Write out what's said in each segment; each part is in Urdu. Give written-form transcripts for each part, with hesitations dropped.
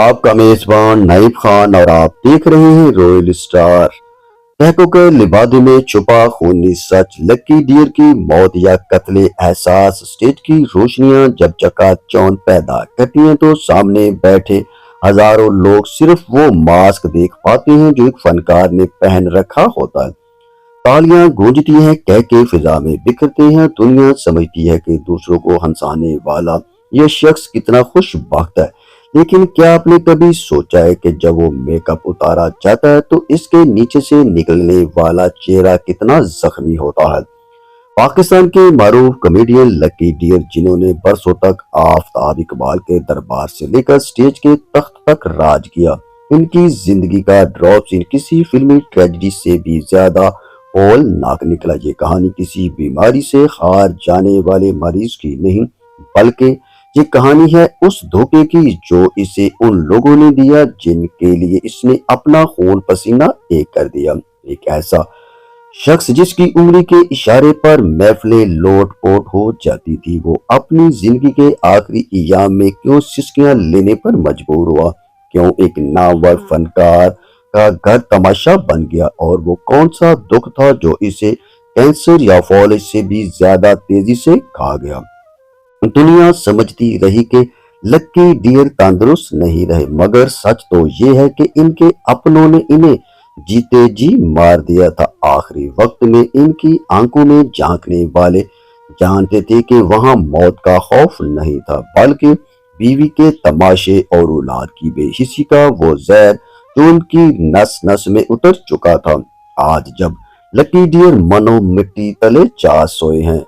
آپ کا میزبان نائب خان اور آپ دیکھ رہے ہیں رویل اسٹار۔ تحقیق کے لبادے میں چھپا خونی سچ، لکی ڈیر کی موت یا قتل احساس۔ اسٹیج کی روشنیاں جب چکا چوند پیدا کرتی ہیں تو سامنے بیٹھے ہزاروں لوگ صرف وہ ماسک دیکھ پاتے ہیں جو ایک فنکار نے پہن رکھا ہوتا ہے۔ تالیاں گونجتی ہیں، کہہ کے فضا میں بکھرتے ہیں۔ دنیا سمجھتی ہے کہ دوسروں کو ہنسانے والا یہ شخص کتنا خوش بخت ہے، لیکن کیا آپ نے کبھی سوچا ہے کہ جب وہ میک اپ اتارا جاتا ہے تو اس کے نیچے سے نکلنے والا چہرہ کتنا زخمی ہوتا ہے؟ پاکستان کے معروف کمیڈین لکی ڈیر، جنہوں نے برسوں تک آفتاب اقبال کے دربار سے لے کر سٹیج کے تخت تک راج کیا، ان کی زندگی کا ڈراپ سین کسی فلمی ٹریجڈی سے بھی زیادہ ہولناک نکلا۔ یہ کہانی کسی بیماری سے ہار جانے والے مریض کی نہیں، بلکہ یہ کہانی ہے اس دھوکے کی جو اسے ان لوگوں نے دیا جن کے لیے اس نے اپنا خون پسینہ ایک کر دیا۔ ایک ایسا شخص جس کی انگلی کے اشارے پر محفلیں لوٹ پوٹ ہو جاتی تھی، وہ اپنی زندگی کے آخری ایام میں کیوں سسکیاں لینے پر مجبور ہوا؟ کیوں ایک نامور فنکار کا گھر تماشا بن گیا؟ اور وہ کون سا دکھ تھا جو اسے کینسر یا فالج سے بھی زیادہ تیزی سے کھا گیا؟ دنیا سمجھتی رہی کہ لکی ڈیر تندرست نہیں رہے، مگر سچ تو یہ ہے کہ ان کے اپنوں نے انہیں جیتے جی مار دیا تھا۔ آخری وقت میں ان کی آنکھوں میں جھانکنے والے جانتے تھے کہ وہاں موت کا خوف نہیں تھا، بلکہ بیوی کے تماشے اور اولاد کی بے حسی کا وہ زہر جو ان کی نس نس میں اتر چکا تھا۔ آج جب لکی ڈیر منو مٹی تلے چا سوئے ہیں،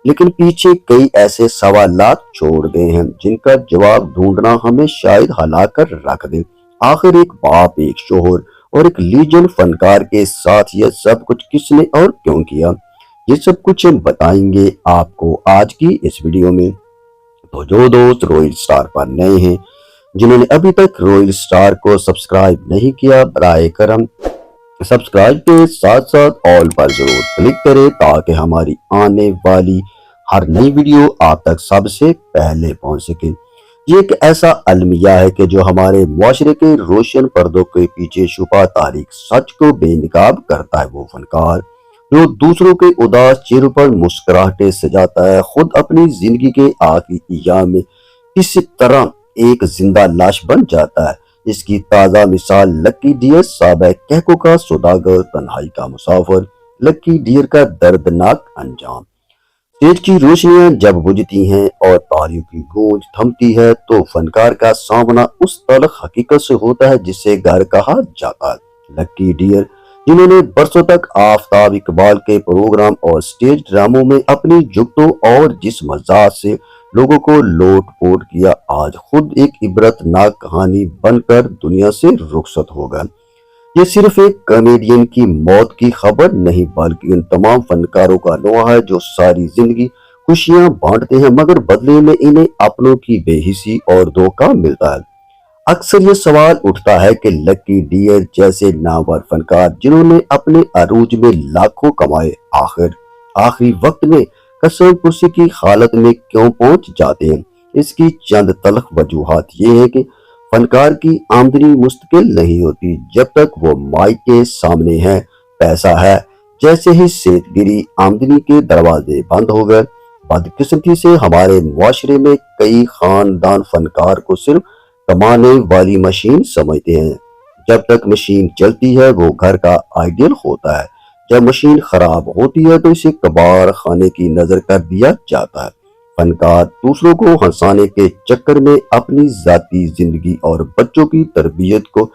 لیکن پیچھے کئی ایسے سوالات چھوڑ گئے ہیں جن کا جواب ڈھونڈنا ہمیں شاید ہلا کر رکھ دے۔ آخر ایک باپ، ایک شوہر اور ایک لیجنڈ فنکار کے ساتھ یہ سب کچھ کس نے اور کیوں کیا؟ یہ سب کچھ ہم بتائیں گے آپ کو آج کی اس ویڈیو میں۔ تو جو دوست رویل اسٹار پر نئے ہیں، جنہوں نے ابھی تک رویل اسٹار کو سبسکرائب نہیں کیا، براہ کرم سبسکرائب کے ساتھ ساتھ آل پر ضرور کلک کریں تاکہ ہماری آنے والی ہر نئی ویڈیو آپ تک سب سے پہلے پہنچ سکے۔ یہ ایک ایسا المیہ ہے کہ جو ہمارے معاشرے کے روشن پردوں کے پیچھے چھپا تاریخ سچ کو بے نقاب کرتا ہے۔ وہ فنکار جو دوسروں کے اداس چہروں پر مسکراہٹیں سجاتا ہے، خود اپنی زندگی کے آخری ایام میں کس طرح ایک زندہ لاش بن جاتا ہے۔ اس کی تازہ مثال لکی ڈیر، سابق کہکو کا سوداگر، تنہائی کا مسافر، لکی ڈیر کا دردناک انجام۔ سٹیج کی روشنیاں جب بجھتی ہیں اور تالیوں کی گونج تھمتی ہے تو فنکار کا سامنا اس تلخ حقیقت سے ہوتا ہے جسے گھر کہا جاتا ہے۔ لکی ڈیر، جنہوں نے برسوں تک آفتاب اقبال کے پروگرام اور سٹیج ڈراموں میں اپنی جگتوں اور جس مزاج سے لوگوں کو لوٹ پوٹ کیا، آج خود ایک عبرت ناک کہانی بن کر دنیا سے رخصت ہو گئے۔ یہ صرف ایک کامیڈین کی موت کی خبر نہیں، بلکہ ان تمام فنکاروں کا نوحہ ہے جو ساری زندگی خوشیاں بانٹتے ہیں مگر بدلے میں انہیں اپنوں کی بے حسی اور دھوکہ ملتا ہے۔ اکثر یہ سوال اٹھتا ہے کہ لکی ڈیر جیسے نامور فنکار جنہوں نے اپنے عروج میں لاکھوں کمائے، آخری وقت میں قسم پرسی کی حالت میں کیوں پہنچ جاتے ہیں؟ اس کی چند تلخ وجوہات یہ ہے کہ فنکار کی آمدنی مستقل نہیں ہوتی جب تک وہ مائک کے سامنے ہے، پیسہ ہے۔ جیسے ہی صحت گری، آمدنی کے دروازے بند ہو گئے۔ بدقسمتی سے ہمارے معاشرے میں کئی خاندان فنکار کو صرف کمانے والی مشین سمجھتے ہیں۔ جب تک مشین چلتی ہے وہ گھر کا آئیڈیل ہوتا ہے، جب مشین خراب ہوتی ہے تو اسے کباڑ خانے کی نظر کر دیا جاتا ہے۔ فنکار دوسروں کو ہنسانے کے چکر میں اپنی ذاتی زندگی اور بچوں کی تربیت کو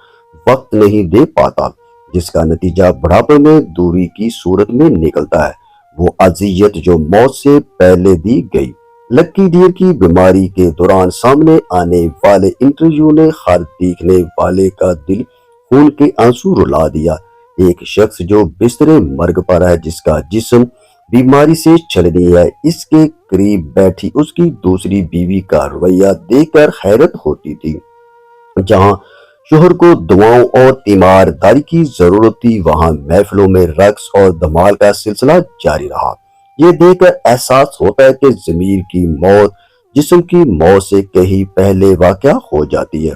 وقت نہیں دے پاتا، جس کا نتیجہ بڑھاپے میں دوری کی صورت میں نکلتا ہے، وہ اذیت جو موت سے پہلے دی گئی۔ لکی ڈیر کی بیماری کے دوران سامنے آنے والے انٹرویو نے ہر دیکھنے والے کا دل خون کے آنسو رلا دیا۔ ایک شخص جو بستر مرگ پر ہے، جس کا جسم بیماری سے چھلنی ہے، اس کے قریب بیٹھی اس کی دوسری بیوی کا رویہ دیکھ کر حیرت ہوتی تھی۔ جہاں شوہر کو دعاؤں اور تیمارداری کی ضرورت تھی، وہاں محفلوں میں رقص اور دھمال کا سلسلہ جاری رہا۔ یہ دیکھ کر احساس ہوتا ہے کہ ضمیر کی موت جسم کی موت سے کہیں پہلے واقع ہو جاتی ہے۔